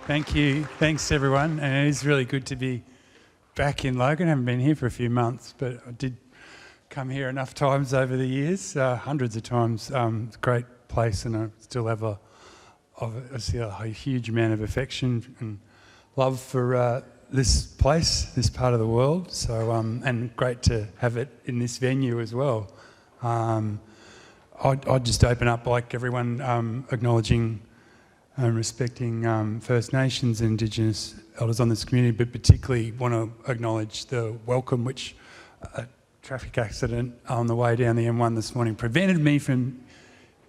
Thank you. Thanks, everyone. And it is really good to be back in Logan. I haven't been here for a few months, but I did come here enough times over the years, hundreds of times. It's a great place, and I still have a huge amount of affection and love for this place, this part of the world. So, and great to have it in this venue as well. I'd just open up, like everyone, acknowledging and respecting First Nations and Indigenous elders on this community, but particularly want to acknowledge the welcome which a traffic accident on the way down the M1 this morning prevented me from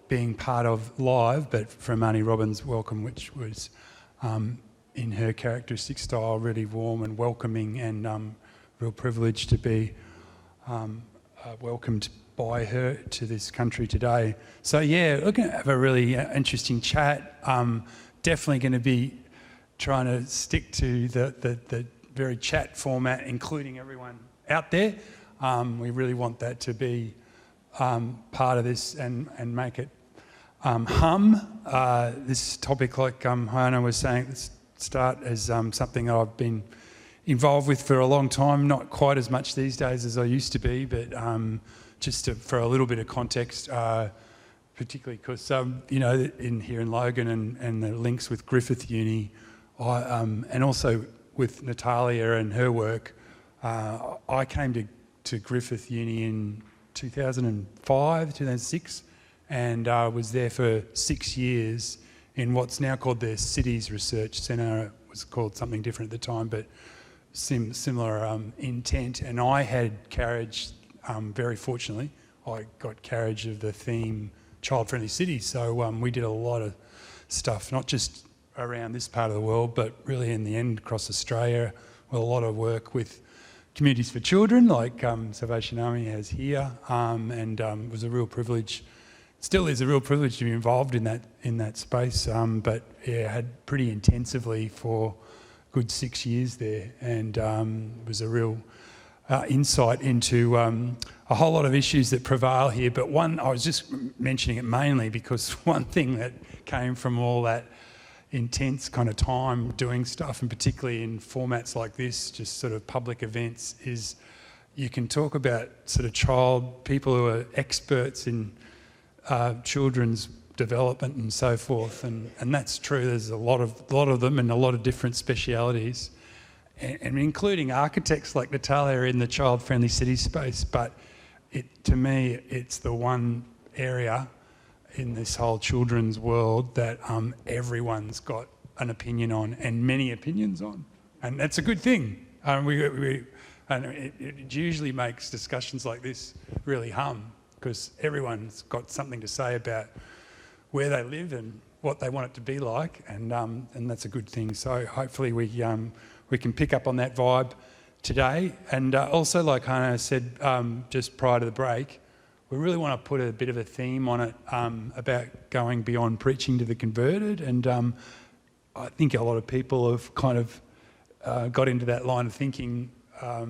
being part of live, but from Marnie Robbins' welcome, which was in her characteristic style, really warm and welcoming, and real privilege to be welcomed by her to this country today. So yeah, we're going to have a really interesting chat. Definitely going to be trying to stick to the very chat format, including everyone out there. We really want that to be part of this and make it hum. This topic, like Hannah was saying, let's start as something that I've been involved with for a long time, not quite as much these days as I used to be, but just for a little bit of context, particularly because, here in Logan and the links with Griffith Uni, and also with Natalia and her work, I came to Griffith Uni in 2005, 2006, and was there for 6 years in what's now called the Cities Research Centre. It was called something different at the time, but similar intent. And I had carriage, very fortunately, I got carriage of the theme child-friendly cities. So we did a lot of stuff, not just around this part of the world, but really in the end across Australia, with a lot of work with communities for children, like Salvation Army has here, and it was a real privilege. Still is a real privilege to be involved in that space, but yeah, had pretty intensively for a good 6 years there, and it was a real insight into a whole lot of issues that prevail here. But one, I was just mentioning it mainly because one thing that came from all that intense kind of time doing stuff, and particularly in formats like this, just sort of public events, is you can talk about sort of people who are experts in children's development and so forth, and that's true. There's a lot of them and a lot of different specialities, and including architects like Natalia in the child-friendly city space. But to me, it's the one area in this whole children's world that everyone's got an opinion on, and many opinions on, and that's a good thing. And it usually makes discussions like this really hum, because everyone's got something to say about where they live and what they want it to be like, and that's a good thing. So hopefully we can pick up on that vibe today. And also, like Hannah said just prior to the break, we really want to put a bit of a theme on it about going beyond preaching to the converted. And I think a lot of people have kind of got into that line of thinking, a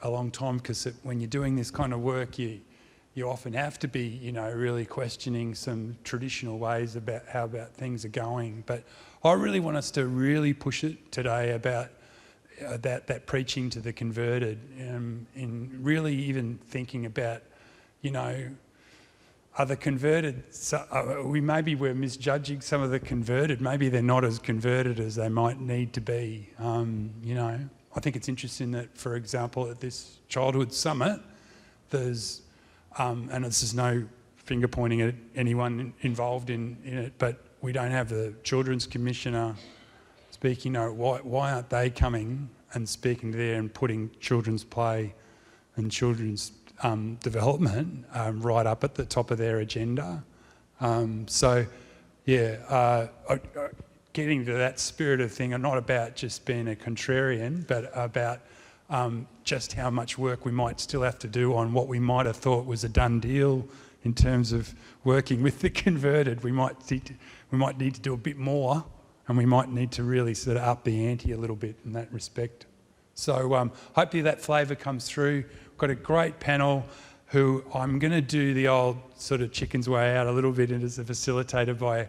long time, because when you're doing this kind of work, you often have to be, really questioning some traditional ways about how things are going. But I really want us to really push it today about that preaching to the converted, in really even thinking about, are the converted, we're misjudging some of the converted. Maybe they're not as converted as they might need to be. I think it's interesting that, for example, at this Childhood Summit, there's, and this is no finger pointing at anyone involved in it, but we don't have the Children's Commissioner speaking. Why aren't they coming and speaking there and putting children's play and children's development right up at the top of their agenda? Getting to that spirit of thing, and not about just being a contrarian, but about just how much work we might still have to do on what we might have thought was a done deal in terms of working with the converted. We might need to do a bit more, and we might need to really sort of up the ante a little bit in that respect. So hopefully that flavour comes through. We've got a great panel who I'm going to do the old sort of chicken's way out a little bit as a facilitator by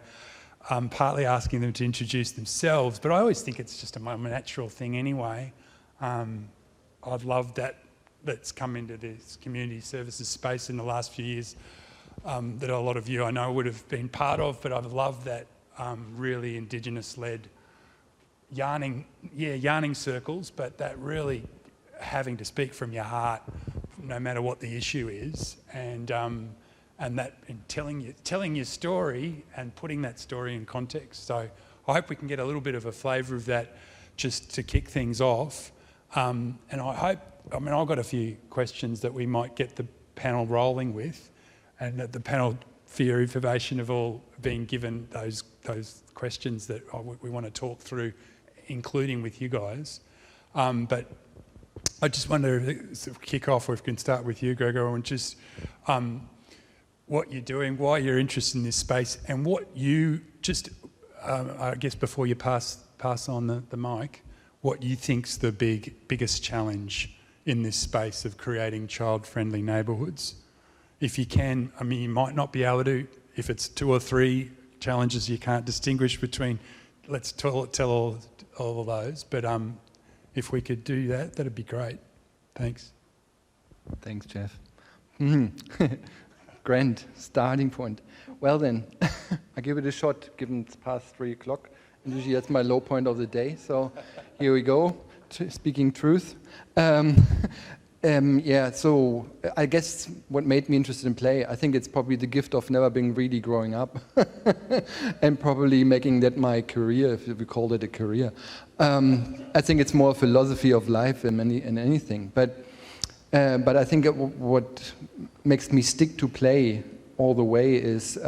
partly asking them to introduce themselves, but I always think it's just a more natural thing anyway. I've loved that's come into this community services space in the last few years, that a lot of you I know would have been part of, but I've loved that really Indigenous-led yarning circles, but that really having to speak from your heart, no matter what the issue is, and telling your story and putting that story in context. So I hope we can get a little bit of a flavour of that just to kick things off. And I've got a few questions that we might get the panel rolling with, and that the panel, for your information, have all been given those questions that we want to talk through, including with you guys. But I just wonder if sort of kick off, or if we can start with you, Gregor, and just what you're doing, why you're interested in this space, and what you just, I guess before you pass on the mic, what you think's the biggest challenge in this space of creating child-friendly neighbourhoods. If you can, I mean, you might not be able to, if it's 2 or 3 challenges you can't distinguish between, let's tell all of those, but if we could do that, that'd be great. Thanks. Thanks, Jeff. Grand starting point. Well then, I give it a shot, given it's past 3 o'clock, and usually that's my low point of the day, so here we go, speaking truth. So I guess what made me interested in play, I think it's probably the gift of never being really growing up and probably making that my career, if we call it a career. I think it's more a philosophy of life than anything. But I think what makes me stick to play all the way is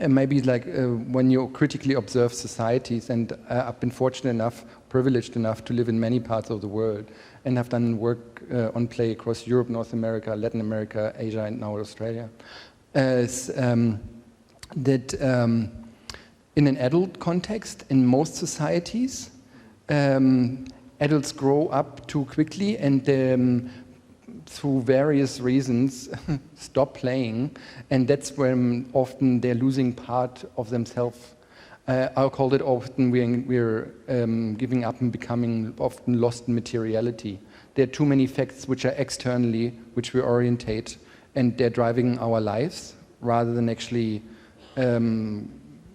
maybe like when you critically observe societies, and I've been fortunate enough, privileged enough to live in many parts of the world, and have done work on play across Europe, North America, Latin America, Asia, and now Australia. In an adult context, in most societies, adults grow up too quickly and through various reasons stop playing, and that's when often they're losing part of themselves. I'll call it often we're giving up and becoming often lost in materiality. There are too many facts which are externally, which we orientate, and they're driving our lives rather than actually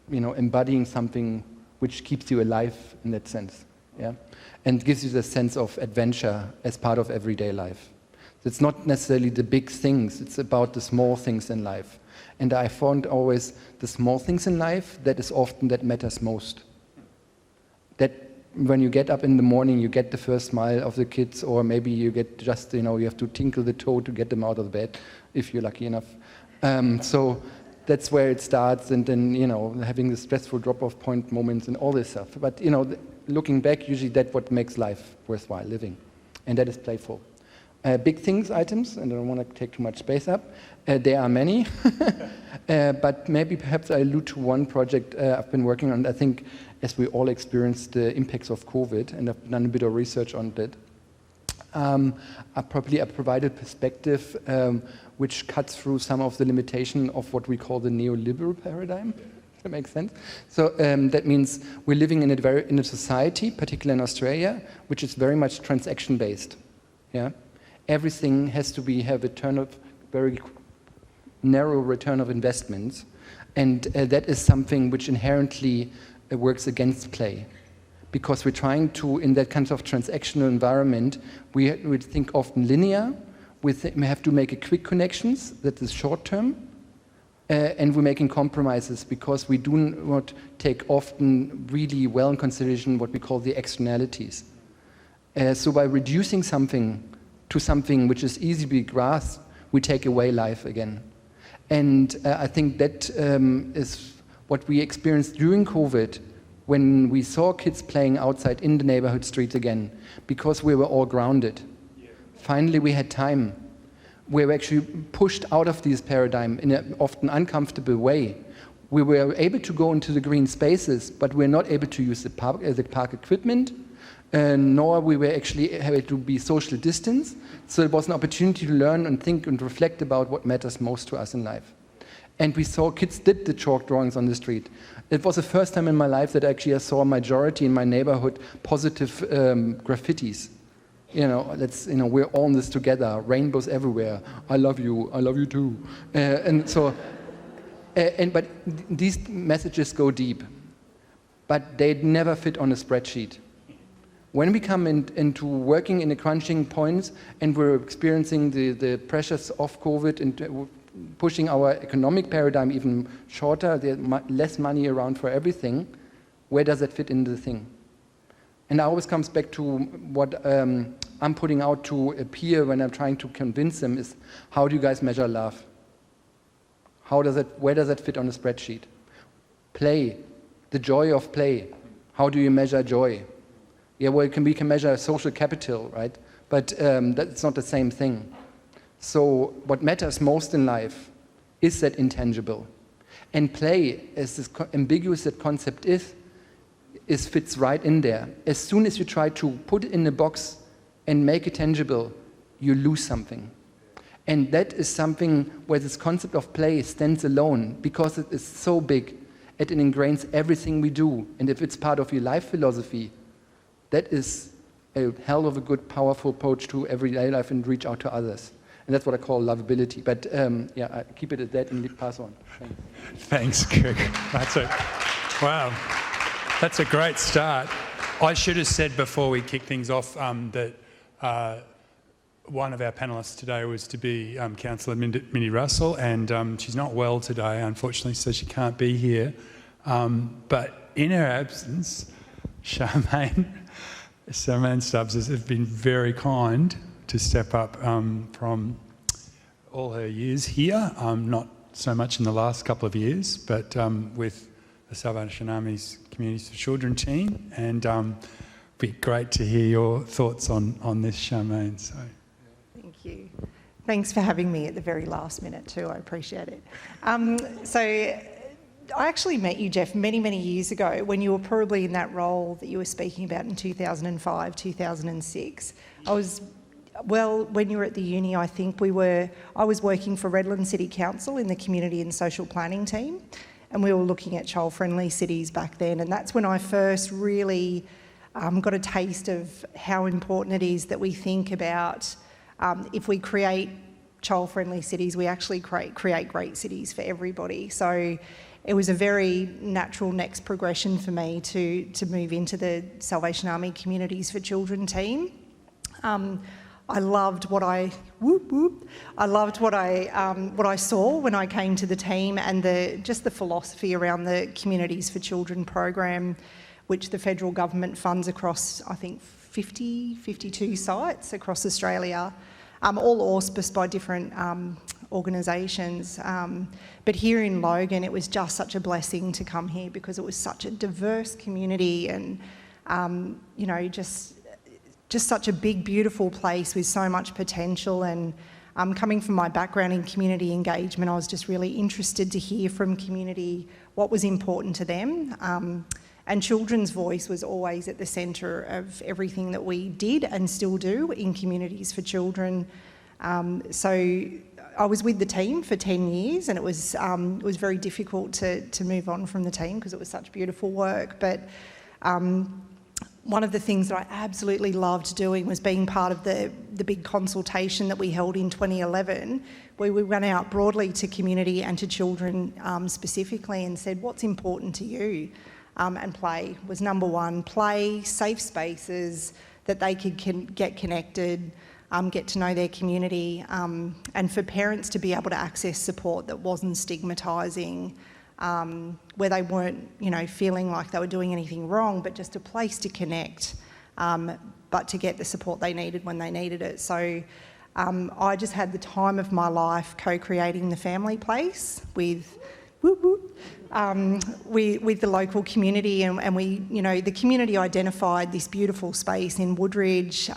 embodying something which keeps you alive in that sense, yeah, and gives you the sense of adventure as part of everyday life. So it's not necessarily the big things, it's about the small things in life. And I found always the small things in life, that is often that matters most. That when you get up in the morning, you get the first smile of the kids, or maybe you get just, you have to tinkle the toe to get them out of bed, if you're lucky enough. So that's where it starts, and then, having the stressful drop-off point moments and all this stuff. But, looking back, usually that's what makes life worthwhile living. And that is playful. Big things items, and I don't want to take too much space up. There are many, but maybe perhaps I allude to one project I've been working on. I think as we all experienced the impacts of COVID, and I've done a bit of research on that, I provided perspective which cuts through some of the limitation of what we call the neoliberal paradigm. That makes sense. So that means we're living in a society, particularly in Australia, which is very much transaction-based. Yeah. Everything has to have a very narrow return of investments, and that is something which inherently works against play, because we're trying to, in that kind of transactional environment, we think often linear. We have to make quick connections that is short term, and we're making compromises because we do not take often really well in consideration what we call the externalities. So by reducing something to something which is easy to be grasped, we take away life again. And I think that is what we experienced during COVID, when we saw kids playing outside in the neighborhood streets again, because we were all grounded. Yeah. Finally, we had time. We were actually pushed out of this paradigm in an often uncomfortable way. We were able to go into the green spaces, but we're not able to use the park equipment, nor we were actually able to be social distance. So it was an opportunity to learn and think and reflect about what matters most to us in life. And we saw kids did the chalk drawings on the street. It was the first time in my life that actually I saw a majority in my neighborhood positive graffitis. We're all in this together, rainbows everywhere. I love you too. But these messages go deep, but they never fit on a spreadsheet. When we come into working in the crunching points and we're experiencing the pressures of COVID and pushing our economic paradigm even shorter, there's less money around for everything, where does that fit into the thing? And it always comes back to what I'm putting out to a peer when I'm trying to convince them is, how do you guys measure love? Where does that fit on a spreadsheet? Play, the joy of play. How do you measure joy? Yeah, well, we can measure social capital, right? But that's not the same thing. So what matters most in life is that intangible. And play, as this ambiguous that concept is fits right in there. As soon as you try to put it in a box and make it tangible, you lose something. And that is something where this concept of play stands alone, because it is so big, it ingrains everything we do. And if it's part of your life philosophy, that is a hell of a good, powerful approach to everyday life and reach out to others. And that's what I call lovability. But I keep it at that and pass on. Thanks, Greg. Wow. That's a great start. I should have said before we kick things off that one of our panellists today was to be Councillor Minnie Russell, and she's not well today, unfortunately, so she can't be here. But in her absence, Charmaine Stubbs has been very kind to step up from all her years here, not so much in the last couple of years, but with the Salvation Army's Communities for Children team, and it'd be great to hear your thoughts on this, Charmaine. So. Thank you. Thanks for having me at the very last minute too, I appreciate it. So I actually met you, Jeff, many, many years ago when you were probably in that role that you were speaking about in 2005, 2006. When you were at the uni, I think I was working for Redland City Council in the Community and Social Planning team, and we were looking at child-friendly cities back then, and that's when I first really got a taste of how important it is that we think about if we create child-friendly cities, we actually create great cities for everybody. So it was a very natural next progression for me to move into the Salvation Army Communities for Children team. I loved what I saw when I came to the team, and just the philosophy around the Communities for Children program, which the federal government funds across, I think, 52 sites across Australia, all auspiced by different organisations. But here in Logan, it was just such a blessing to come here because it was such a diverse community, and just such a big, beautiful place with so much potential. And coming from my background in community engagement, I was just really interested to hear from community what was important to them. And children's voice was always at the centre of everything that we did and still do in Communities for Children. So I was with the team for 10 years, and it was very difficult to move on from the team because it was such beautiful work. But one of the things that I absolutely loved doing was being part of the big consultation that we held in 2011, where we went out broadly to community and to children specifically and said, what's important to you? And play was number one. Play, safe spaces that they could get connected, get to know their community, and for parents to be able to access support that wasn't stigmatising, where they weren't, feeling like they were doing anything wrong, but just a place to connect, but to get the support they needed when they needed it. So I just had the time of my life co-creating the family place with the local community, and we, the community identified this beautiful space in Woodridge,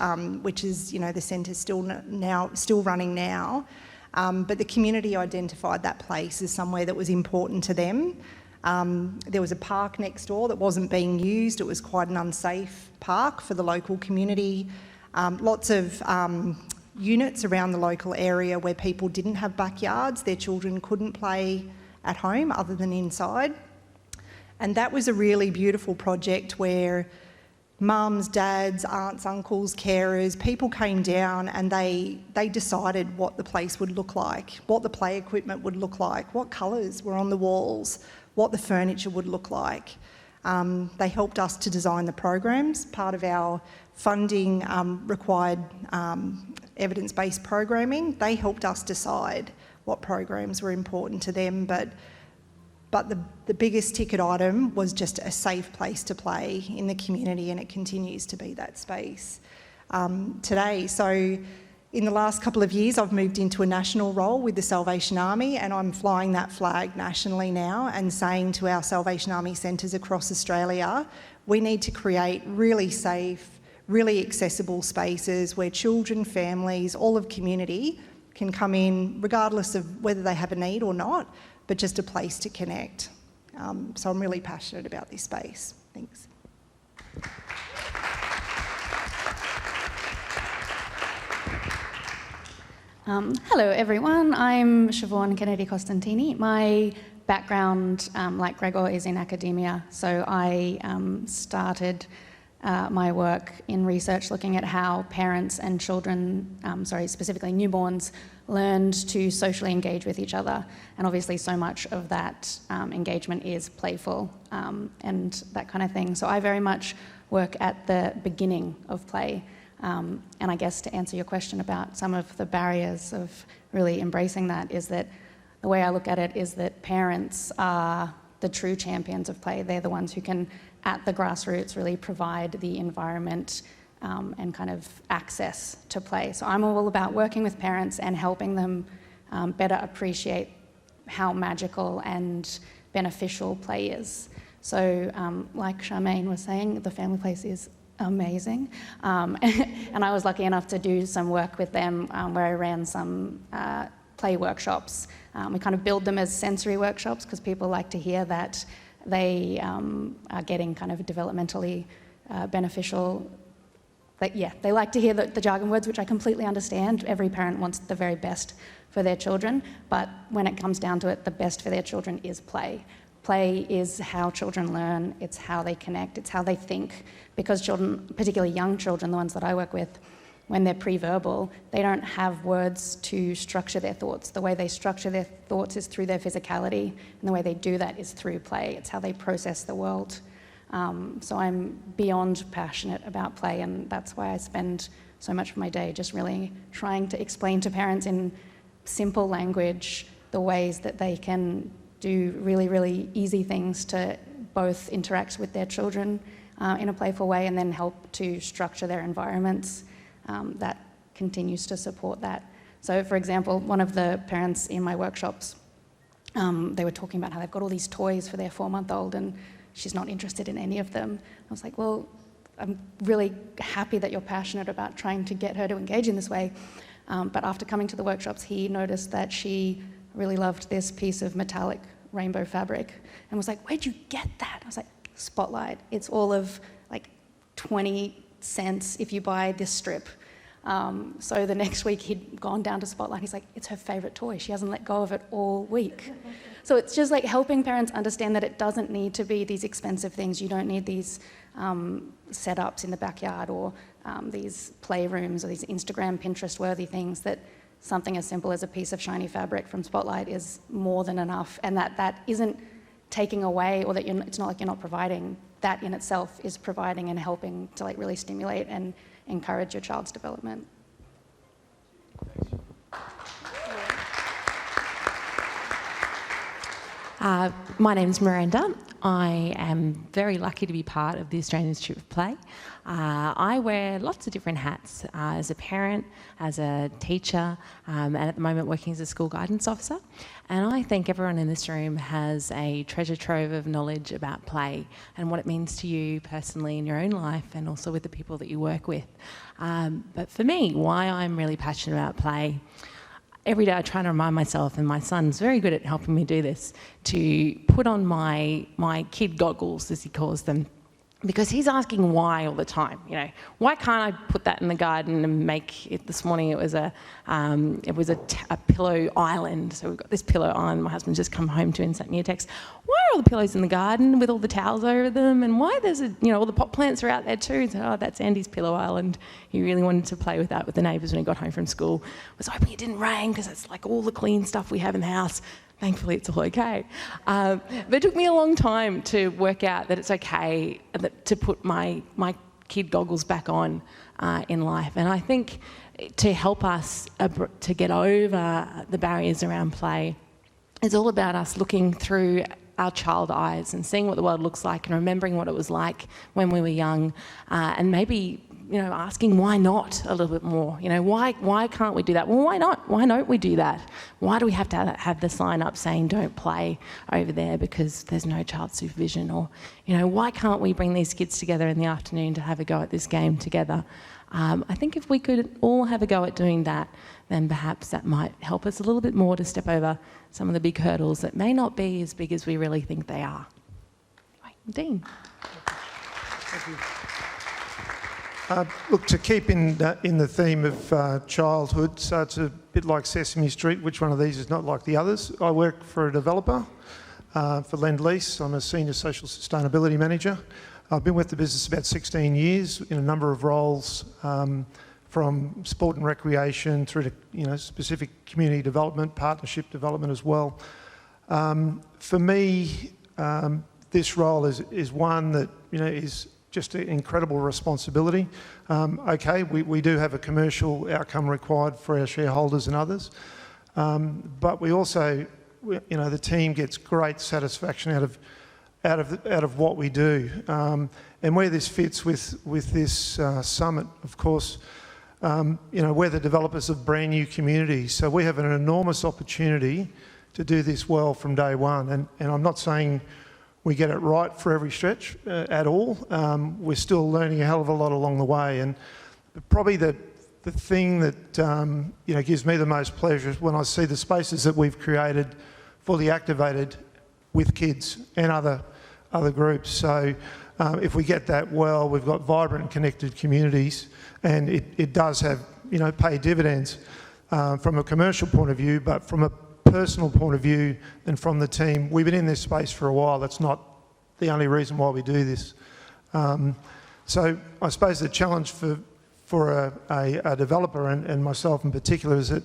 which is, the centre's still running now. But the community identified that place as somewhere that was important to them. There was a park next door that wasn't being used. It was quite an unsafe park for the local community. Lots of units around the local area where people didn't have backyards, their children couldn't play at home other than inside. And that was a really beautiful project where mums, dads, aunts, uncles, carers, people came down and they decided what the place would look like, what the play equipment would look like, what colours were on the walls, what the furniture would look like. They helped us to design the programs. Part of our funding required evidence-based programming. They helped us decide what programs were important to them, but the biggest ticket item was just a safe place to play in the community, and it continues to be that space today. So in the last couple of years, I've moved into a national role with the Salvation Army, and I'm flying that flag nationally now and saying to our Salvation Army centres across Australia, we need to create really safe, really accessible spaces where children, families, all of community can come in regardless of whether they have a need or not, but just a place to connect. So I'm really passionate about this space. Thanks. Hello everyone, I'm Siobhan Kennedy-Costantini. My background, like Gregor, is in academia, so I started my work in research looking at how parents and children, specifically newborns, learned to socially engage with each other. And obviously so much of that engagement is playful and that kind of thing. So I very much work at the beginning of play. And I guess to answer your question about some of the barriers of really embracing that is that the way I look at it is that parents are the true champions of play. They're the ones who can, at the grassroots, really provide the environment and kind of access to play. So I'm all about working with parents and helping them better appreciate how magical and beneficial play is. So like Charmaine was saying, the Family Place is amazing. And I was lucky enough to do some work with them where I ran some play workshops. We kind of build them as sensory workshops because people like to hear that they are getting kind of developmentally beneficial. They like to hear the jargon words, which I completely understand. Every parent wants the very best for their children, but when it comes down to it, the best for their children is play. Play is how children learn, it's how they connect, it's how they think. Because children, particularly young children, the ones that I work with, when they're pre-verbal, they don't have words to structure their thoughts. The way they structure their thoughts is through their physicality, and the way they do that is through play. It's how they process the world. So I'm beyond passionate about play, and that's why I spend so much of my day just really trying to explain to parents in simple language the ways that they can do really, really easy things to both interact with their children in a playful way and then help to structure their environments that continues to support that. So, for example, one of the parents in my workshops, they were talking about how they've got all these toys for their 4-month-old and she's not interested in any of them. I was like, well, I'm really happy that you're passionate about trying to get her to engage in this way. But after coming to the workshops, he noticed that she really loved this piece of metallic rainbow fabric and was like, where'd you get that? I was like, Spotlight. It's all of like 20 cents if you buy this strip. So the next week he'd gone down to Spotlight. He's like, it's her favourite toy. She hasn't let go of it all week. So it's just like helping parents understand that it doesn't need to be these expensive things. You don't need these setups in the backyard or these playrooms or these Instagram, Pinterest-worthy things. That something as simple as a piece of shiny fabric from Spotlight is more than enough, and that isn't taking away, or that it's not like you're not providing. That in itself is providing and helping to like really stimulate and encourage your child's development. My name's Miranda. I am very lucky to be part of the Australian Institute of Play. I wear lots of different hats as a parent, as a teacher, and at the moment working as a school guidance officer. And I think everyone in this room has a treasure trove of knowledge about play and what it means to you personally in your own life and also with the people that you work with. But for me, why I'm really passionate about play, every day I try to remind myself, and my son's very good at helping me do this, to put on my kid goggles, as he calls them, because he's asking why all the time. You know, why can't I put that in the garden and make it? This morning it was a pillow island. So we've got this pillow island. My husband's just come home to and sent me a text. Why are all the pillows in the garden with all the towels over them? And why there's all the pot plants are out there too? And so, that's Andy's pillow island. He really wanted to play with that with the neighbours when he got home from school. I was hoping it didn't rain because it's like all the clean stuff we have in the house. Thankfully, it's all okay. But it took me a long time to work out that it's okay to put my kid goggles back on in life. And I think to help us to get over the barriers around play, it's all about us looking through our child eyes and seeing what the world looks like and remembering what it was like when we were young, and maybe asking why not a little bit more. Why can't we do that? Well, why not? Why don't we do that? Why do we have to have the sign up saying don't play over there because there's no child supervision? Or, why can't we bring these kids together in the afternoon to have a go at this game together? I think if we could all have a go at doing that, then perhaps that might help us a little bit more to step over some of the big hurdles that may not be as big as we really think they are. Right, Dean. Thank you. Look, to keep in the theme of childhood, so it's a bit like Sesame Street. Which one of these is not like the others? I work for a developer for Lendlease. I'm a senior social sustainability manager. I've been with the business about 16 years in a number of roles, from sport and recreation through to specific community development, partnership development as well. For me, this role is one that is just an incredible responsibility. Okay, we do have a commercial outcome required for our shareholders and others, but we also, the team gets great satisfaction out of what we do. And where this fits with this summit, of course, we're the developers of brand new communities, so we have an enormous opportunity to do this well from day one. And I'm not saying we get it right for every stretch at all. We're still learning a hell of a lot along the way, and probably the thing that gives me the most pleasure is when I see the spaces that we've created fully activated with kids and other groups. So if we get that well, we've got vibrant and connected communities, and it does have pay dividends from a commercial point of view, but from a personal point of view and from the team. We've been in this space for a while. That's not the only reason why we do this. So I suppose the challenge for a developer and myself in particular is that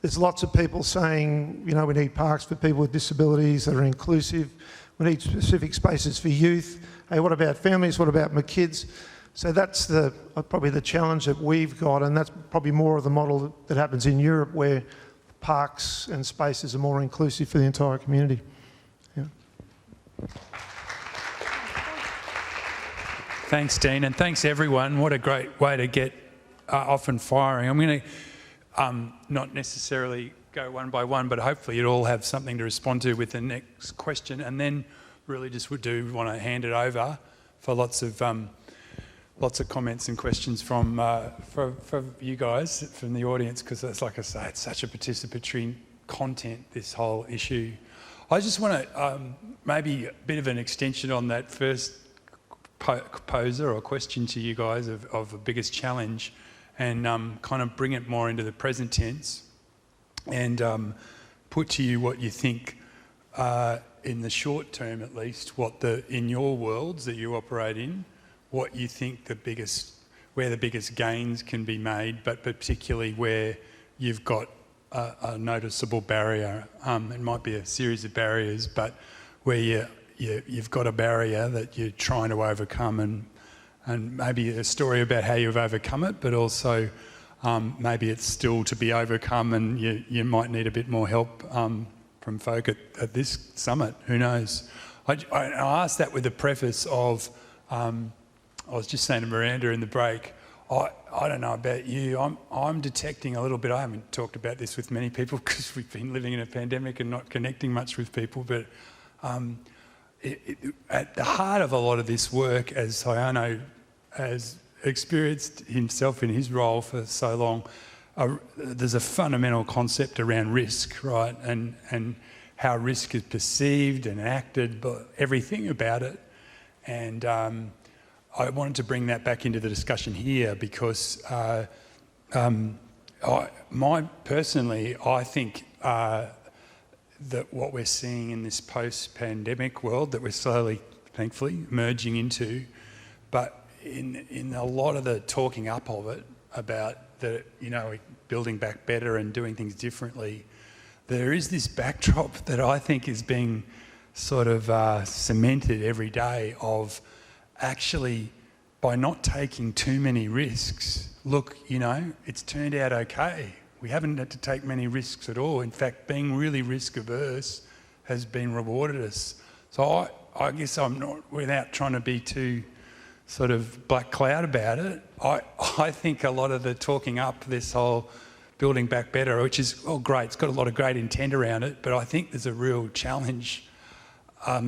there's lots of people saying, we need parks for people with disabilities that are inclusive. We need specific spaces for youth. Hey, what about families? What about my kids? So that's probably the challenge that we've got, and that's probably more of the model that happens in Europe, where parks and spaces are more inclusive for the entire community. Yeah. Thanks, Dean, and thanks everyone. What a great way to get off and firing. I'm going to not necessarily go one by one, but hopefully you'll all have something to respond to with the next question, and then really just want to hand it over for lots of comments and questions from you guys, from the audience, because it's like I say, it's such a participatory content, this whole issue. I just want to maybe a bit of an extension on that first poser or question to you guys of the biggest challenge, and kind of bring it more into the present tense, and put to you what you think in the short term at least, in your worlds that you operate in, what you think where the biggest gains can be made, but particularly where you've got a noticeable barrier. It might be a series of barriers, but where you've got a barrier that you're trying to overcome, and maybe a story about how you've overcome it, but also maybe it's still to be overcome, and you might need a bit more help from folk at this summit. Who knows? I asked that with the preface of, I was just saying to Miranda in the break, I don't know about you, I'm detecting a little bit, I haven't talked about this with many people because we've been living in a pandemic and not connecting much with people, but at the heart of a lot of this work, as Hayano has experienced himself in his role for so long, there's a fundamental concept around risk, right? And how risk is perceived and acted, but everything about it. And I wanted to bring that back into the discussion here because personally, I think that what we're seeing in this post-pandemic world that we're slowly, thankfully, merging into, but in a lot of the talking up of it about the, building back better and doing things differently, there is this backdrop that I think is being sort of cemented every day of actually, by not taking too many risks, look, it's turned out okay. We haven't had to take many risks at all. In fact, being really risk averse has been rewarded us. So I guess I'm not, without trying to be too sort of black cloud about it, I think a lot of the talking up this whole building back better, which is, great, it's got a lot of great intent around it, but I think there's a real challenge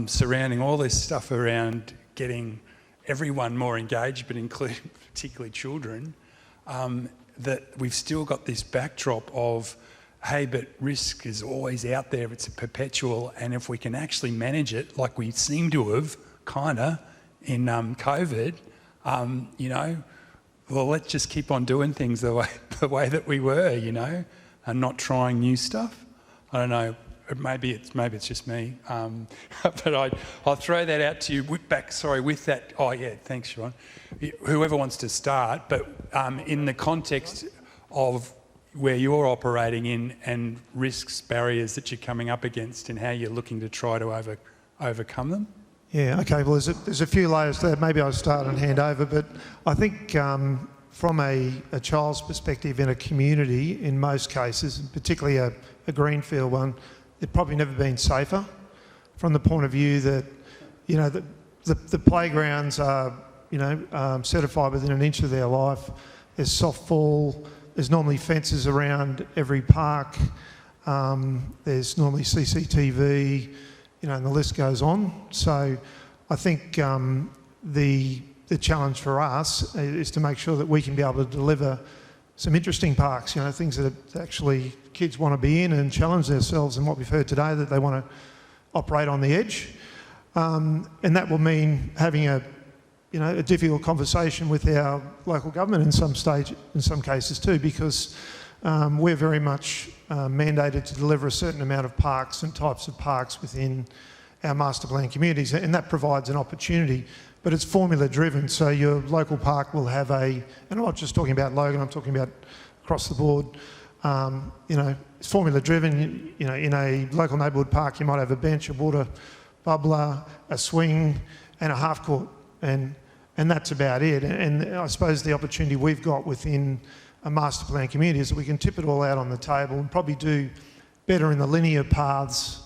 surrounding all this stuff around getting everyone more engaged, but including particularly children, that we've still got this backdrop of, hey, but risk is always out there, it's a perpetual, and if we can actually manage it like we seem to have, kinda, in COVID, well, let's just keep on doing things the way that we were, and not trying new stuff. I don't know, maybe it's just me, but I'll throw that out to you with that. Oh yeah, thanks, Sean. Whoever wants to start, but in the context of where you're operating in and risks, barriers that you're coming up against, and how you're looking to try to overcome them. Yeah, okay, well there's a few layers there. Maybe I'll start and hand over, but I think from a child's perspective in a community, in most cases, and particularly a greenfield one, it's probably never been safer from the point of view that, the playgrounds are, certified within an inch of their life. There's soft fall, there's normally fences around every park, there's normally CCTV, and the list goes on. So I think the challenge for us is to make sure that we can be able to deliver some interesting parks, things that actually kids want to be in and challenge themselves, and what we've heard today, that they want to operate on the edge. And that will mean having a difficult conversation with our local government in some cases too, because we're very much mandated to deliver a certain amount of parks and types of parks within our master plan communities, and that provides an opportunity. But it's formula driven, so your local park will have and I'm not just talking about Logan, I'm talking about across the board. It's formula driven. In a local neighbourhood park, you might have a bench, a water bubbler, a swing, and a half court, and that's about it. And I suppose the opportunity we've got within a master plan community is that we can tip it all out on the table and probably do better in the linear paths,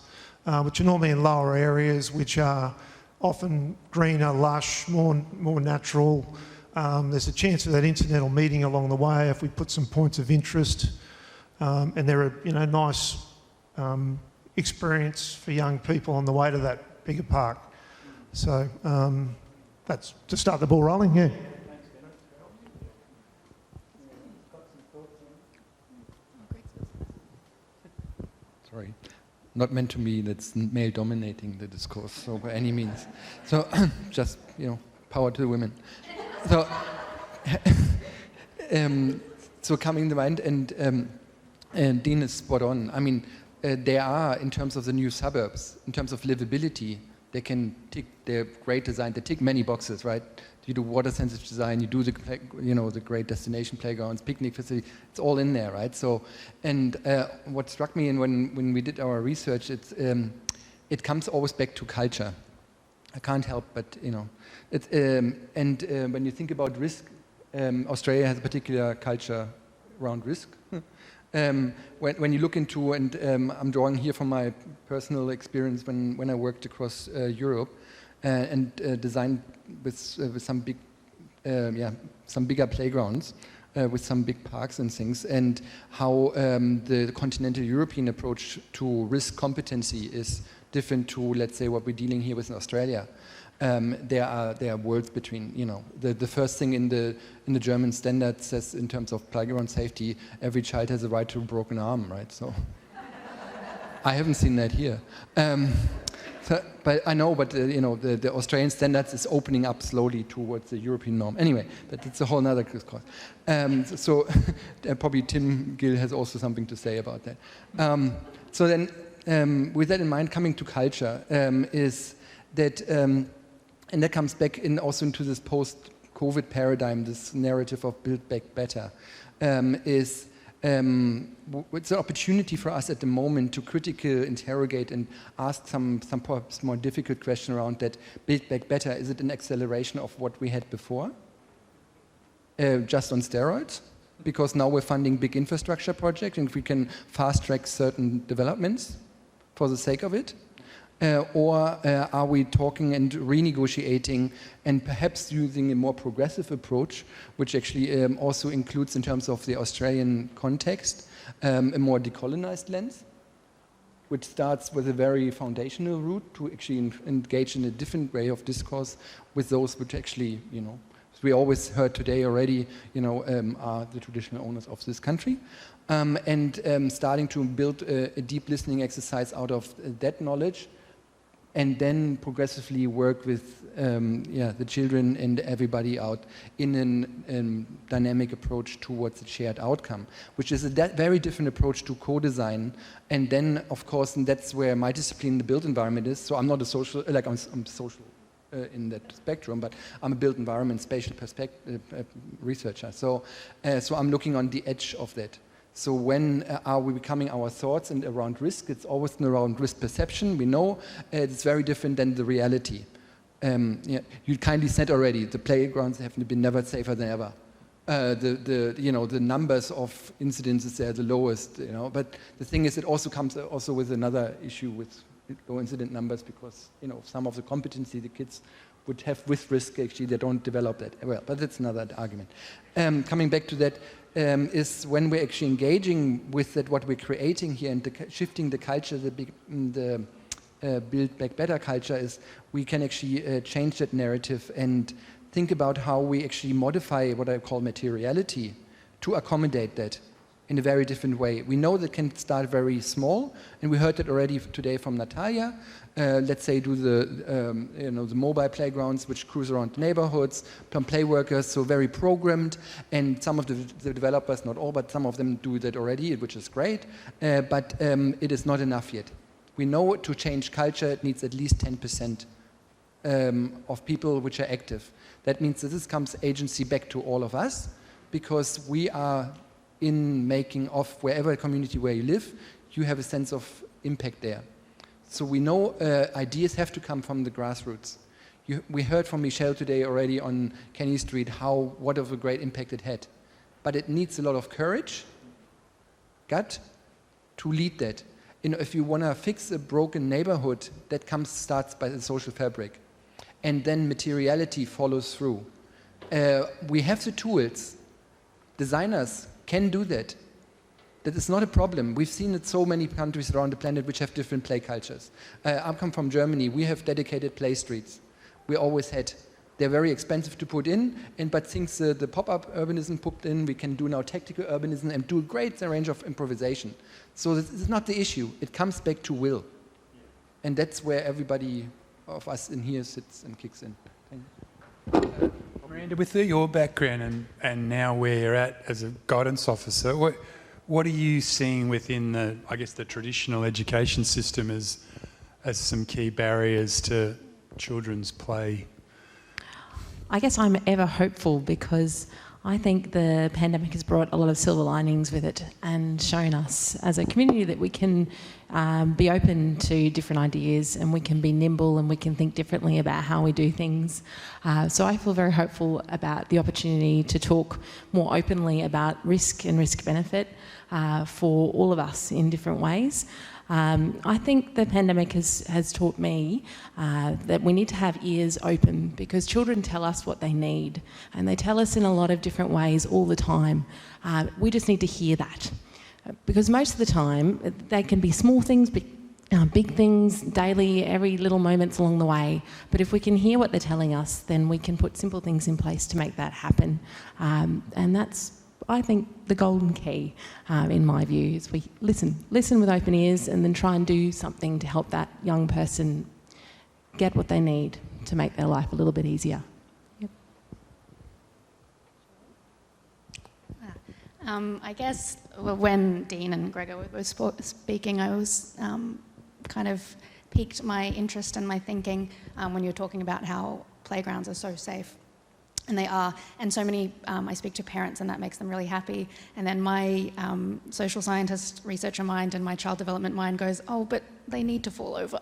which are normally in lower areas, which are often greener, lush, more natural. There's a chance of that incidental meeting along the way if we put some points of interest, and there are nice experience for young people on the way to that bigger park. So that's to start the ball rolling. Yeah. Sorry. Not meant to be that's male dominating the discourse, so by any means. So just, power to the women. So, so coming to mind, and Dean is spot on. I mean, there are, in terms of the new suburbs, in terms of livability, they're great design, they tick many boxes, right? You do water sensitive design, you do the great destination playgrounds, picnic facility, it's all in there, right? So, and what struck me when we did our research, it comes always back to culture. I can't help but, when you think about risk, Australia has a particular culture around risk. When you look into, and I'm drawing here from my personal experience when I worked across Europe and designed with some big, some bigger playgrounds, with some big parks and things, and how the continental European approach to risk competency is different to, let's say, what we're dealing here with in Australia. There are worlds between, the first thing in the German standard says, in terms of playground safety, every child has a right to a broken arm, right? So I haven't seen that here. But I know, but the Australian standards is opening up slowly towards the European norm. Anyway, but it's a whole other discourse. So probably Tim Gill has also something to say about that. So then, with that in mind, coming to culture is that, and that comes back also into this post-COVID paradigm, this narrative of build back better, it's an opportunity for us at the moment to critically interrogate and ask some perhaps more difficult question around that. Build back better, is it an acceleration of what we had before? Just on steroids? Because now we're funding big infrastructure projects and we can fast track certain developments for the sake of it? Or are we talking and renegotiating and perhaps using a more progressive approach, which actually also includes, in terms of the Australian context, a more decolonized lens, which starts with a very foundational route to actually engage in a different way of discourse with those which actually, we always heard today already, are the traditional owners of this country. And starting to build a deep listening exercise out of that knowledge, and then progressively work with the children and everybody out in a dynamic approach towards a shared outcome, which is a very different approach to co-design. And then, of course, and that's where my discipline, the built environment, is. So I'm not a social, I'm social in that spectrum, but I'm a built environment spatial perspective researcher. So I'm looking on the edge of that. So when are we becoming our thoughts and around risk? It's always around risk perception. We know it's very different than the reality. You kindly said already, the playgrounds have been never safer than ever. The numbers of incidences are the lowest. But the thing is, it also comes also with another issue with low incident numbers, because some of the competency the kids would have with risk, actually they don't develop that well. But that's another argument. Coming back to that. Is when we're actually engaging with that, what we're creating here and shifting the culture, the build back better culture, is we can actually change that narrative and think about how we actually modify what I call materiality to accommodate that in a very different way. We know that can start very small, and we heard that already today from Natalia. Let's say do the mobile playgrounds which cruise around neighborhoods, play workers, so very programmed, and some of the developers, not all, but some of them do that already, which is great, but it is not enough yet. We know to change culture it needs at least 10% of people which are active. That means that this comes agency back to all of us, because we are in making of wherever community where you live, you have a sense of impact there. So we know ideas have to come from the grassroots. We heard from Michelle today already on Kenny Street what of a great impact it had. But it needs a lot of courage, gut, to lead that. If you want to fix a broken neighborhood, that starts by the social fabric. And then materiality follows through. We have the tools. Designers can do that. That is not a problem. We've seen it so many countries around the planet which have different play cultures. I come from Germany. We have dedicated play streets. We always had. They're very expensive to put in, but since the pop-up urbanism put in, we can do now tactical urbanism and do a great range of improvisation. So this is not the issue. It comes back to will. And that's where everybody of us in here sits and kicks in. Thank you. Miranda, with your background and now where you're at as a guidance officer, what are you seeing within the traditional education system as some key barriers to children's play? I guess I'm ever hopeful, because I think the pandemic has brought a lot of silver linings with it and shown us as a community that we can be open to different ideas, and we can be nimble, and we can think differently about how we do things. So I feel very hopeful about the opportunity to talk more openly about risk and risk benefit for all of us in different ways. I think the pandemic has taught me that we need to have ears open, because children tell us what they need, and they tell us in a lot of different ways all the time. We just need to hear that, because most of the time they can be small things, big things, daily, every little moments along the way. But if we can hear what they're telling us, then we can put simple things in place to make that happen. And that's, I think, the golden key, in my view, is we listen with open ears, and then try and do something to help that young person get what they need to make their life a little bit easier. Yep. I guess when Dean and Gregor were speaking, I was kind of piqued my interest and my thinking when you were talking about how playgrounds are so safe. And they are, and so many, I speak to parents and that makes them really happy. And then my social scientist researcher mind and my child development mind goes, oh, but they need to fall over.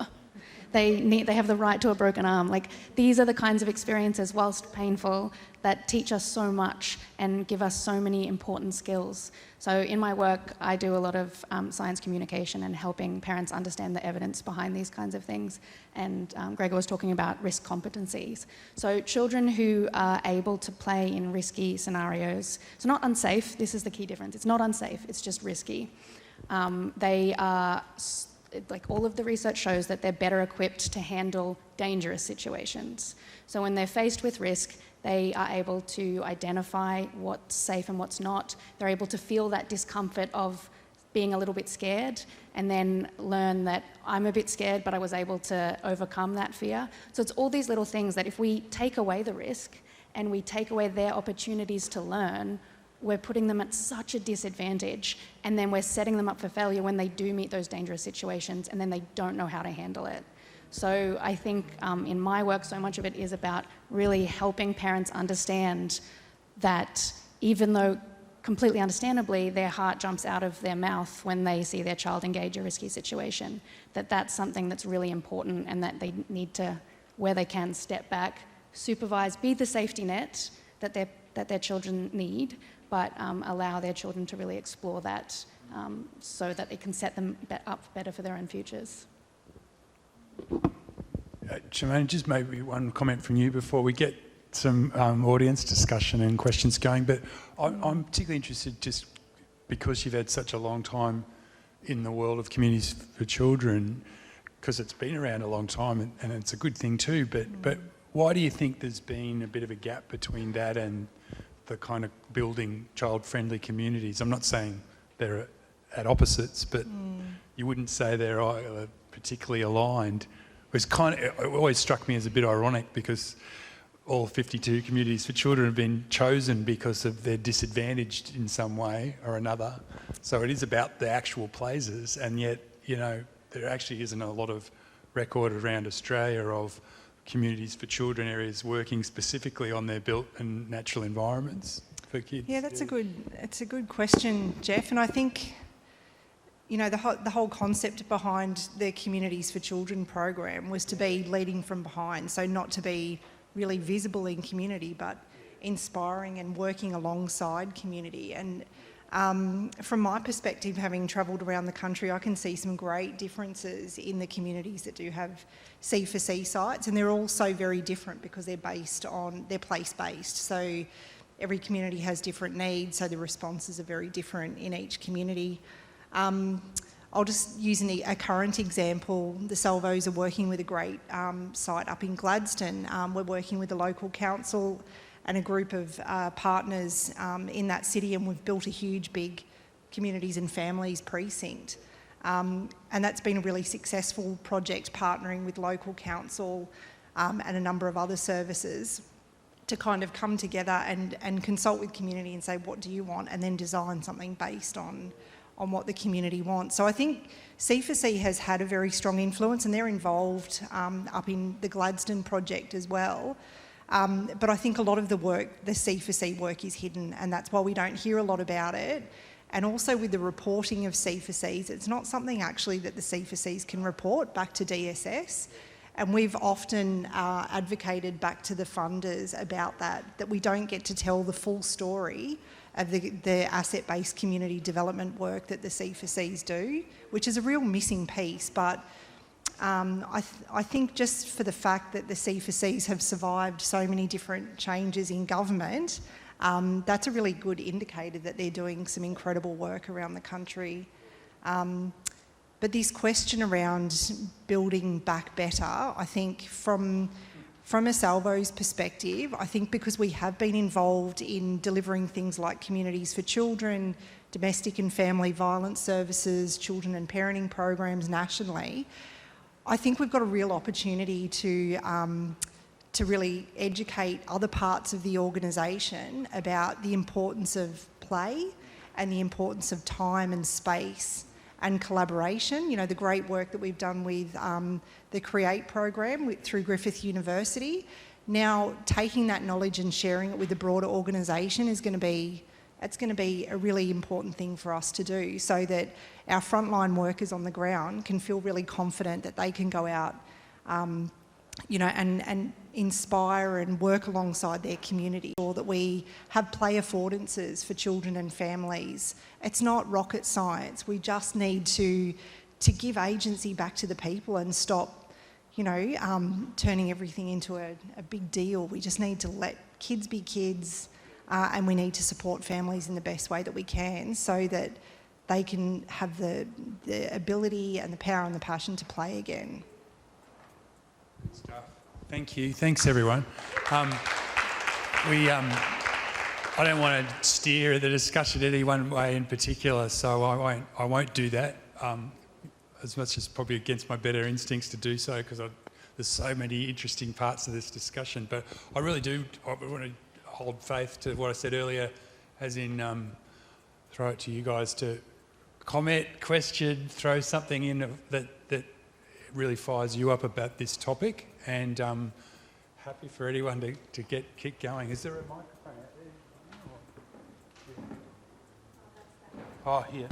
They have the right to a broken arm. Like, these are the kinds of experiences, whilst painful, that teach us so much and give us so many important skills. So in my work, I do a lot of science communication and helping parents understand the evidence behind these kinds of things. And Gregor was talking about risk competencies. So children who are able to play in risky scenarios, so not unsafe, this is the key difference. It's not unsafe, it's just risky. They are, like, all of the research shows that they're better equipped to handle dangerous situations. So when they're faced with risk, they are able to identify what's safe and what's not. They're able to feel that discomfort of being a little bit scared and then learn that I'm a bit scared, but I was able to overcome that fear. So it's all these little things that if we take away the risk and we take away their opportunities to learn, we're putting them at such a disadvantage, and then we're setting them up for failure when they do meet those dangerous situations and then they don't know how to handle it. So I think in my work, so much of it is about really helping parents understand that even though completely understandably their heart jumps out of their mouth when they see their child engage a risky situation, that that's something that's really important and that they need to, where they can, step back, supervise, be the safety net that their children need, but allow their children to really explore that so that they can set them up better for their own futures. Shimona, just maybe one comment from you before we get some audience discussion and questions going. But I'm particularly interested, just because you've had such a long time in the world of communities for children, because it's been around a long time and it's a good thing too. But why do you think there's been a bit of a gap between that and the kind of building child-friendly communities? I'm not saying they're at opposites, but you wouldn't say they're particularly aligned. It always struck me as a bit ironic because all 52 communities for children have been chosen because of they're disadvantaged in some way or another. So it is about the actual places, and yet, you know, there actually isn't a lot of record around Australia of communities for children areas working specifically on their built and natural environments for kids. Yeah, it's a good question, Jeff. And I think, you know, the whole concept behind the Communities for Children program was to be leading from behind, so not to be really visible in community, but inspiring and working alongside community. And from my perspective, having travelled around the country, I can see some great differences in the communities that do have C4C sites, and they're all so very different because they're place-based. So every community has different needs, so the responses are very different in each community. I'll just use a current example. The Salvos are working with a great site up in Gladstone. We're working with the local council and a group of partners in that city, and we've built a huge, big communities and families precinct. And that's been a really successful project, partnering with local council and a number of other services to kind of come together and consult with community and say, what do you want? And then design something based on what the community wants. So I think C4C has had a very strong influence, and they're involved up in the Gladstone project as well. But I think a lot of the work, the C4C work, is hidden, and that's why we don't hear a lot about it. And also with the reporting of C4Cs, it's not something actually that the C4Cs can report back to DSS. And we've often advocated back to the funders about that we don't get to tell the full story of the asset-based community development work that the C4Cs do, which is a real missing piece. But I think just for the fact that the C4Cs have survived so many different changes in government, that's a really good indicator that they're doing some incredible work around the country. But this question around building back better, I think from a Salvo's perspective, I think because we have been involved in delivering things like Communities for Children, domestic and family violence services, children and parenting programs nationally, I think we've got a real opportunity to really educate other parts of the organisation about the importance of play and the importance of time and space and collaboration. You know, the great work that we've done with the CREATE program through Griffith University. Now, taking that knowledge and sharing it with the broader organisation is going to be a really important thing for us to do, so that our frontline workers on the ground can feel really confident that they can go out, you know, and inspire and work alongside their community, or that we have play affordances for children and families. It's not rocket science. We just need to give agency back to the people and stop, you know, turning everything into a big deal. We just need to let kids be kids, and we need to support families in the best way that we can, so that they can have the ability and the power and the passion to play again. Good stuff. Thank you. Thanks, everyone. I don't want to steer the discussion any one way in particular, so I won't do that. As much as probably against my better instincts to do so, because there's so many interesting parts of this discussion. But I really do. I want to hold faith to what I said earlier, as in throw it to you guys to comment, question, throw something in that really fires you up about this topic. And happy for anyone to keep going. Is there a microphone out there? Oh, here.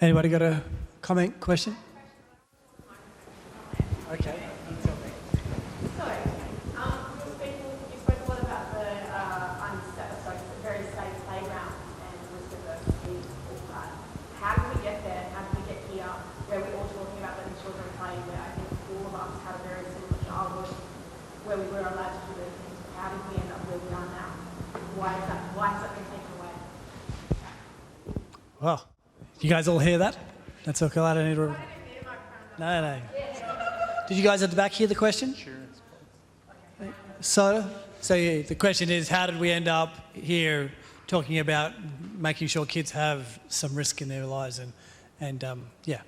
Anybody got a comment, question? Okay. You spoke a lot about the very safe playground and risk averse all that. How did we get there? How did we get here? Where we're all talking about letting children play, where I think all of us had a very similar childhood, where we were allowed to do those things. How did we end up where we are now? Why has that been taken away? Well, you guys all hear that? That's okay. I don't need to. No. Did you guys at the back hear the question? Sure. So yeah, the question is, how did we end up here talking about making sure kids have some risk in their lives? And yeah,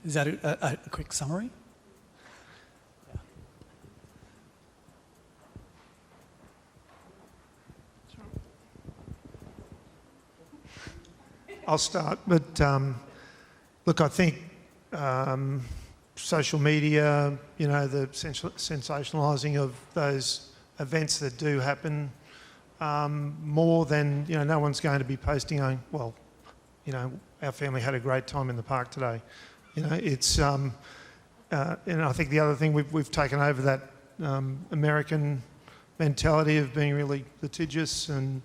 is that a quick summary? I'll start, but look, I think social media, you know, the sensationalising of those events that do happen, more than, you know, no one's going to be posting on, well, you know, our family had a great time in the park today. You know, it's, and I think the other thing, we've taken over that American mentality of being really litigious, and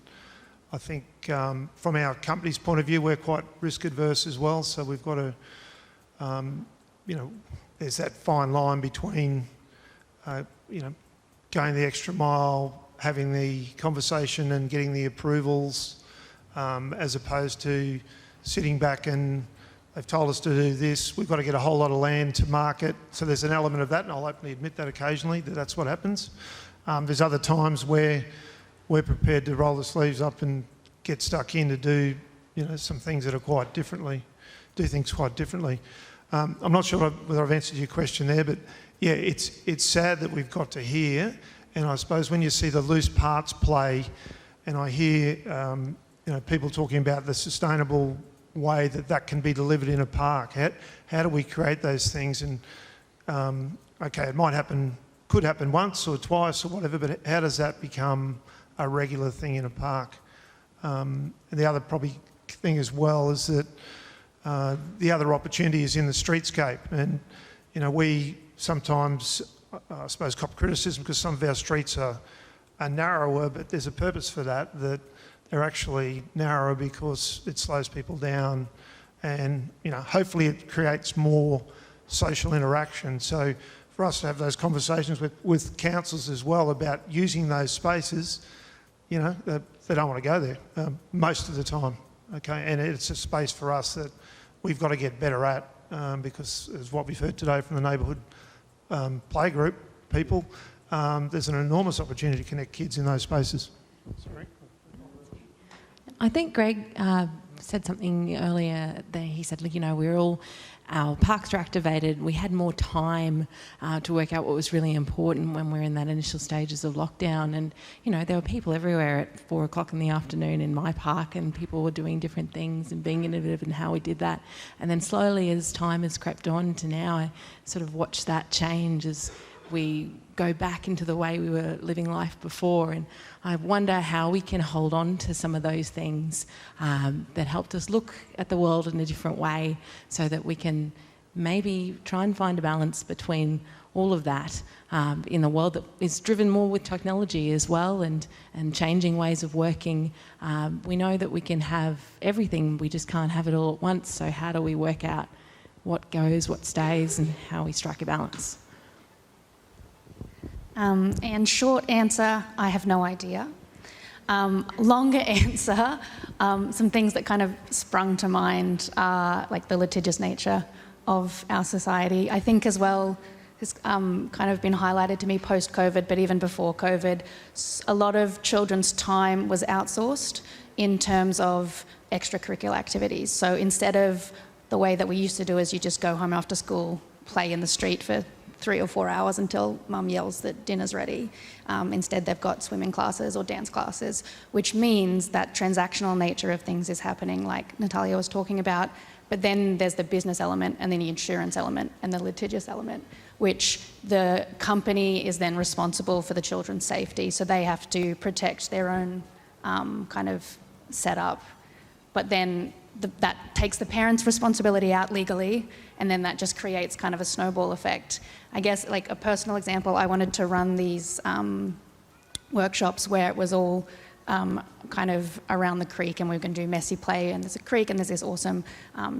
I think from our company's point of view, we're quite risk adverse as well. So we've got to, you know, there's that fine line between, you know, going the extra mile, having the conversation and getting the approvals, as opposed to sitting back and they've told us to do this, we've got to get a whole lot of land to market. So there's an element of that, and I'll openly admit that occasionally, that's what happens. There's other times where we're prepared to roll the sleeves up and get stuck in to do, you know, some things that are quite differently, do things quite differently. I'm not sure whether I've answered your question there, but yeah, it's sad that we've got to here. And I suppose when you see the loose parts play, and I hear, you know, people talking about the sustainable way that can be delivered in a park. How do we create those things? And okay, it might happen, could happen once or twice or whatever, but how does that become a regular thing in a park? And the other probably thing as well is that the other opportunity is in the streetscape. And, you know, we sometimes, I suppose, cop criticism because some of our streets are narrower, but there's a purpose for that they're actually narrower because it slows people down, and, you know, hopefully it creates more social interaction. So for us to have those conversations with councils as well about using those spaces, you know, they don't want to go there most of the time, okay? And it's a space for us that we've got to get better at because, as what we've heard today from the neighbourhood playgroup people, there's an enormous opportunity to connect kids in those spaces. Sorry. I think Greg said something earlier that he said, look, our parks were activated. We had more time to work out what was really important when we were in that initial stages of lockdown. And, there were people everywhere at 4 o'clock in the afternoon in my park, and people were doing different things and being innovative in how we did that. And then slowly, as time has crept on to now, I sort of watched that change as we go back into the way we were living life before. And I wonder how we can hold on to some of those things that helped us look at the world in a different way, so that we can maybe try and find a balance between all of that in a world that is driven more with technology as well, and changing ways of working. We know that we can have everything, we just can't have it all at once. So how do we work out what goes, what stays, and how we strike a balance? And short answer, I have no idea. Longer answer, some things that kind of sprung to mind are like the litigious nature of our society. I think as well, has kind of been highlighted to me post-COVID, but even before COVID, a lot of children's time was outsourced in terms of extracurricular activities. So instead of the way that we used to do is you just go home after school, play in the street for 3 or 4 hours until mum yells that dinner's ready. Instead, they've got swimming classes or dance classes, which means that transactional nature of things is happening, like Natalia was talking about. But then there's the business element, and then the insurance element, and the litigious element, which the company is then responsible for the children's safety. So they have to protect their own kind of setup. But then that takes the parents' responsibility out legally, and then that just creates kind of a snowball effect. I guess, like a personal example, I wanted to run these workshops where it was all kind of around the creek, and we were going to do messy play, and there's a creek and there's this awesome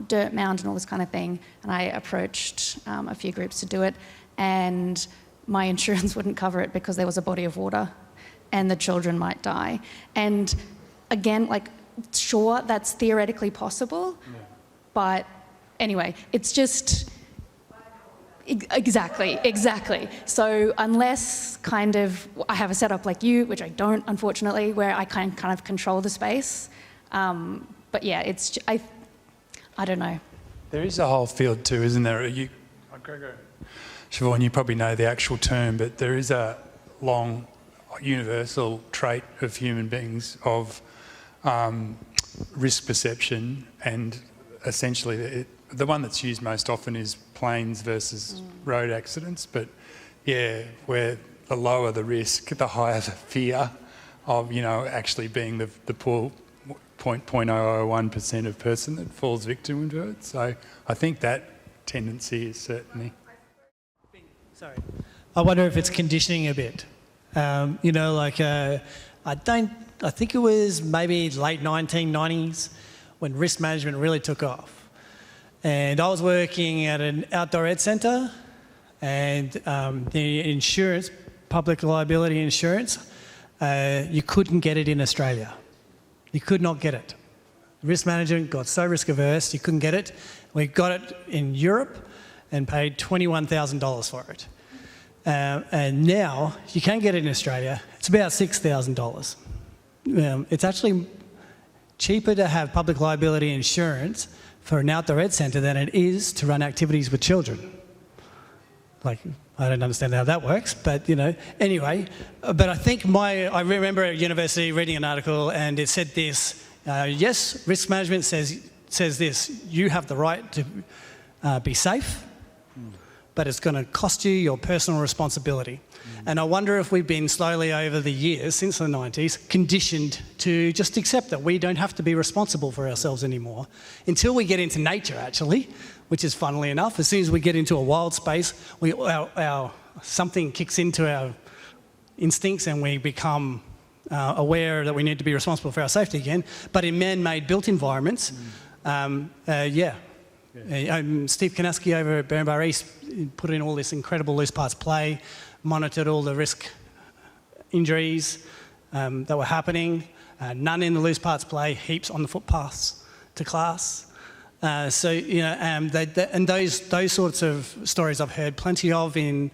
dirt mound and all this kind of thing. And I approached a few groups to do it, and my insurance wouldn't cover it because there was a body of water and the children might die. And again, like, sure, that's theoretically possible, but anyway, it's just... Exactly. So unless kind of I have a setup like you, which I don't, unfortunately, where I can kind of control the space. But yeah, I don't know. There is a whole field too, isn't there? Siobhan, you probably know the actual term, but there is a long universal trait of human beings of risk perception, and essentially the one that's used most often is planes versus road accidents. But yeah, where the lower the risk, the higher the fear of, actually being the poor 0.0001% of person that falls victim to it. So I think that tendency is certainly... Sorry. I wonder if it's conditioning a bit. I think it was maybe late 1990s when risk management really took off. And I was working at an outdoor ed centre, and the insurance, public liability insurance, you couldn't get it in Australia. You could not get it. Risk management got so risk averse, you couldn't get it. We got it in Europe and paid $21,000 for it. And now you can get it in Australia. It's about $6,000. It's actually cheaper to have public liability insurance for an outdoor ed centre than it is to run activities with children. Like, I don't understand how that works, but anyway. But I think I remember at university reading an article, and it said this: yes, risk management says this: you have the right to be safe, but it's going to cost you your personal responsibility. And I wonder if we've been slowly over the years, since the 90s, conditioned to just accept that we don't have to be responsible for ourselves anymore until we get into nature, actually, which is, funnily enough, as soon as we get into a wild space, something kicks into our instincts and we become aware that we need to be responsible for our safety again. But in man-made built environments, Steve Kanaski over at Berrinbar East put in all this incredible loose parts play, monitored all the risk injuries that were happening, none in the loose parts play, heaps on the footpaths to class. And those sorts of stories I've heard plenty of in,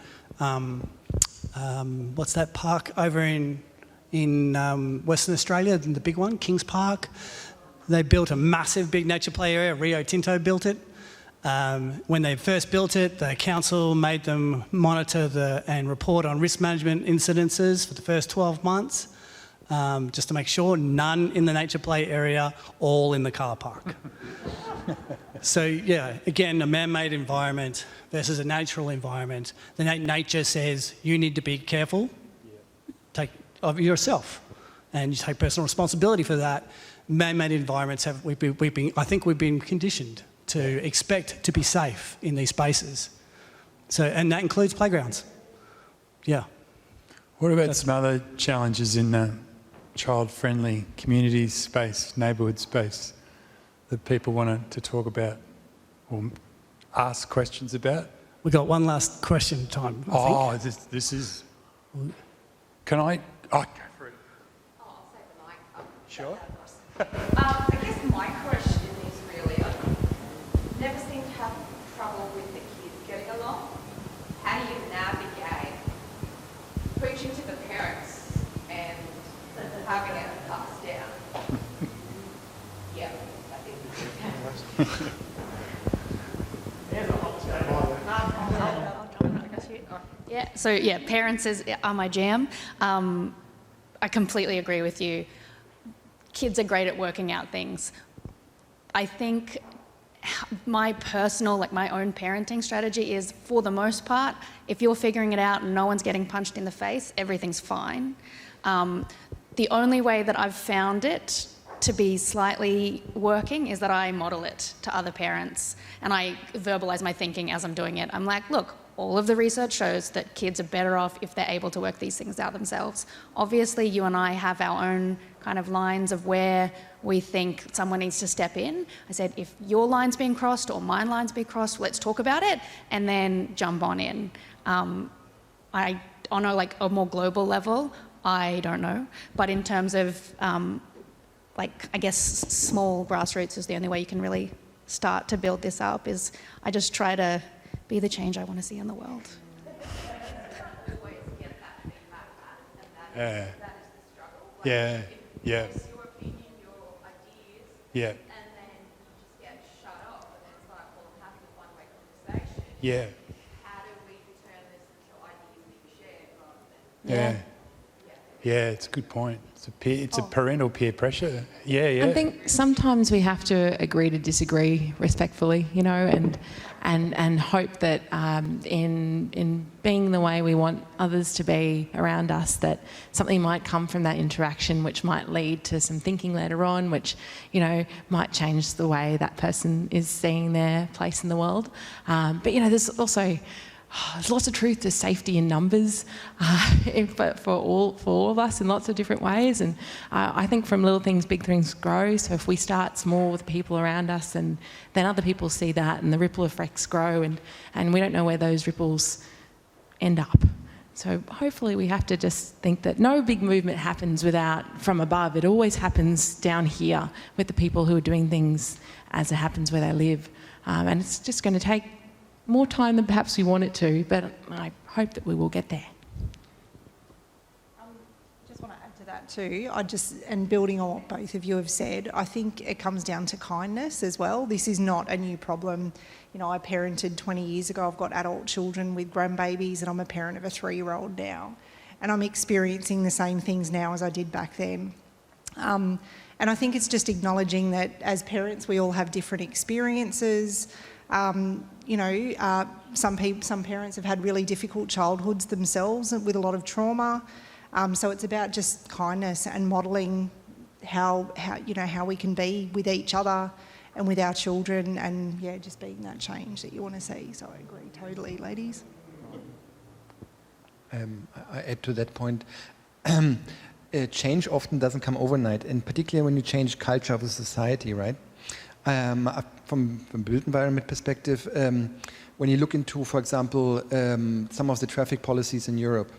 what's that park over in Western Australia, the big one, Kings Park. They built a massive big nature play area. Rio Tinto built it. When they first built it, the council made them monitor and report on risk management incidences for the first 12 months, just to make sure none in the nature play area, all in the car park. So yeah, again, a man-made environment versus a natural environment. The nature says you need to be careful, take of yourself, and you take personal responsibility for that. Man-made environments I think we've been conditioned to expect to be safe in these spaces. So, and that includes playgrounds. Yeah. What about some other challenges in the child-friendly community space, neighbourhood space, that people want to talk about or ask questions about? We've got one last question time, I think. This is... Can I... Oh, go for it. I'll save the mic up. Sure. I guess my question is really, I never seem to have trouble with the kids getting along. How do you navigate preaching to the parents and having it passed down? Yeah, I think. Yeah, so yeah, parents are my jam. I completely agree with you. Kids are great at working out things. I think my personal, my own parenting strategy is, for the most part, if you're figuring it out and no one's getting punched in the face, everything's fine. The only way that I've found it to be slightly working is that I model it to other parents and I verbalise my thinking as I'm doing it. I'm like, look, all of the research shows that kids are better off if they're able to work these things out themselves. Obviously, you and I have our own kind of lines of where we think someone needs to step in. I said, if your line's being crossed or my line's being crossed, let's talk about it and then jump on in. On a more global level, I don't know. But in terms of, I guess small grassroots is the only way you can really start to build this up, is I just try to be the change I want to see in the world. Yeah. That is the struggle. Yeah. Yeah. It's your opinion, your ideas, Yeah. and then you just get shut off, and it's like, well, I'm having a one-way conversation. Yeah. How do we turn this into ideas being shared rather than... Yeah. Yeah, it's a good point. It's a parental peer pressure. Yeah. I think sometimes we have to agree to disagree respectfully, and hope that in being the way we want others to be around us, that something might come from that interaction which might lead to some thinking later on, which, might change the way that person is seeing their place in the world. But, there's also... there's lots of truth to safety in numbers, but for all of us in lots of different ways. And I think from little things, big things grow. So if we start small with people around us, and then other people see that, and the ripple effects grow, and we don't know where those ripples end up. So hopefully we have to just think that no big movement happens from above. It always happens down here with the people who are doing things as it happens where they live. And it's just going to take more time than perhaps we want it to, but I hope that we will get there. Just want to add to that too. And building on what both of you have said, I think it comes down to kindness as well. This is not a new problem. I parented 20 years ago. I've got adult children with grandbabies, and I'm a parent of a 3-year-old now. And I'm experiencing the same things now as I did back then. And I think it's just acknowledging that as parents, we all have different experiences. Some parents have had really difficult childhoods themselves with a lot of trauma. So it's about just kindness and modelling how we can be with each other and with our children, and just being that change that you want to see. So I agree totally, ladies. I add to that point. Change often doesn't come overnight, and particularly when you change culture of a society, right? From built environment perspective, when you look into, for example, some of the traffic policies in Europe,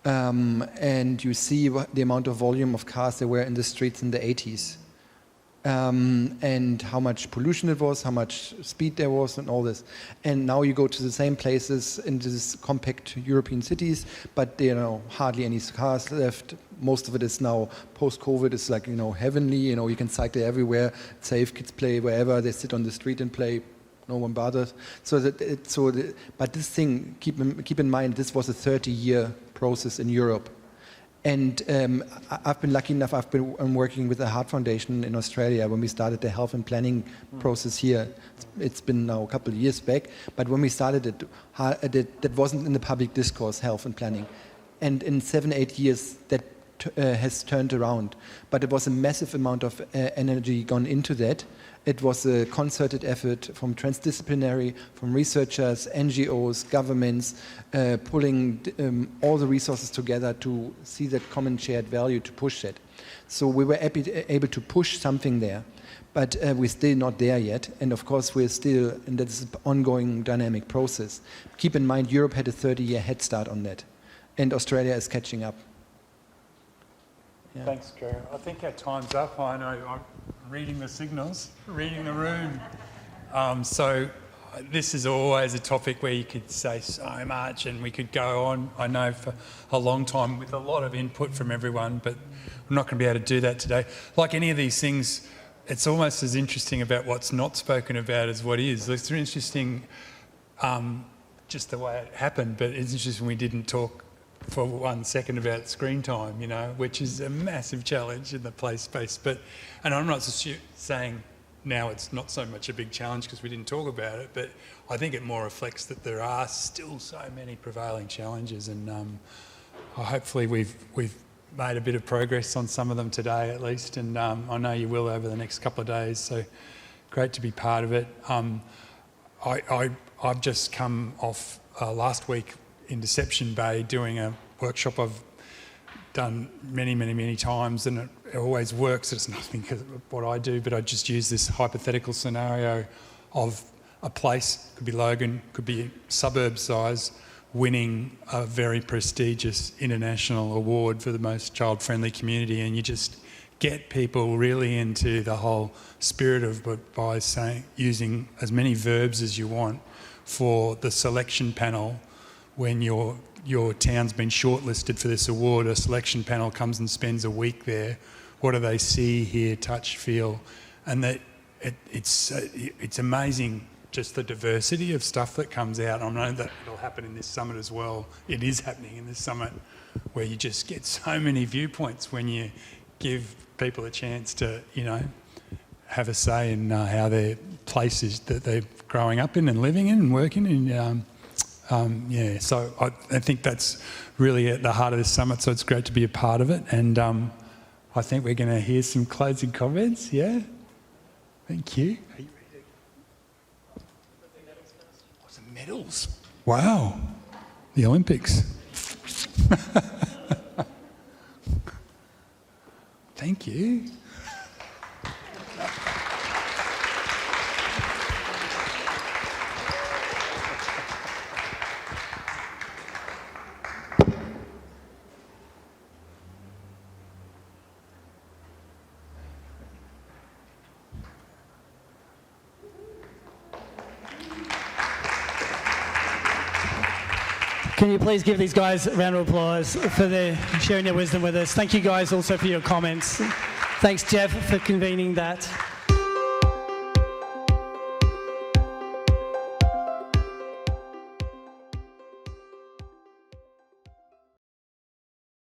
and you see the amount of volume of cars there were in the streets in the 80s, and how much pollution it was, how much speed there was, and all this. And now you go to the same places in these compact European cities, but there are hardly any cars left. Most of it is now post-COVID. It's like, heavenly. You can cycle everywhere. It's safe. Kids play wherever. They sit on the street and play. No one bothers. But this thing, keep in mind, this was a 30-year process in Europe. And I've been lucky enough, I'm working with the Heart Foundation in Australia when we started the health and planning process here. It's been now a couple of years back, but when we started it, that wasn't in the public discourse, health and planning. And in 7-8 years, that has turned around. But it was a massive amount of energy gone into that. It was a concerted effort from transdisciplinary, from researchers, NGOs, governments, pulling all the resources together to see that common shared value, to push it. So we were able to push something there, but we're still not there yet. And of course, we're still, and that's an ongoing dynamic process. Keep in mind, Europe had a 30-year head start on that, and Australia is catching up. Yeah. Thanks, Joe. I think our time's up. I know I'm reading the signals, reading the room. So this is always a topic where you could say so much and we could go on, I know, for a long time with a lot of input from everyone, but I'm not going to be able to do that today. Like any of these things, it's almost as interesting about what's not spoken about as what is. It's interesting just the way it happened, but it's interesting we didn't talk for 1 second about screen time, which is a massive challenge in the play space. And I'm not saying now it's not so much a big challenge because we didn't talk about it, but I think it more reflects that there are still so many prevailing challenges, and hopefully we've made a bit of progress on some of them today at least, and I know you will over the next couple of days, so great to be part of it. I've just come off last week in Deception Bay doing a workshop I've done many times, and it always works. It's nothing because of what I do, but I just use this hypothetical scenario of a place, could be Logan, could be suburb size, winning a very prestigious international award for the most child-friendly community, and you just get people really into the whole spirit of it by using as many verbs as you want for the selection panel. When your town's been shortlisted for this award, a selection panel comes and spends a week there. What do they see, hear, touch, feel? And that it's amazing just the diversity of stuff that comes out. I know that it'll happen in this summit as well. It is happening in this summit, where you just get so many viewpoints when you give people a chance to, have a say in how their places that they're growing up in and living in and working in. So I think that's really at the heart of this summit, so it's great to be a part of it. And I think we're going to hear some closing comments, yeah? Thank you. Are you ready? Oh, some medals. Wow. The Olympics. Thank you. Can you please give these guys a round of applause for sharing their wisdom with us? Thank you guys also for your comments. Thanks, Jeff, for convening that.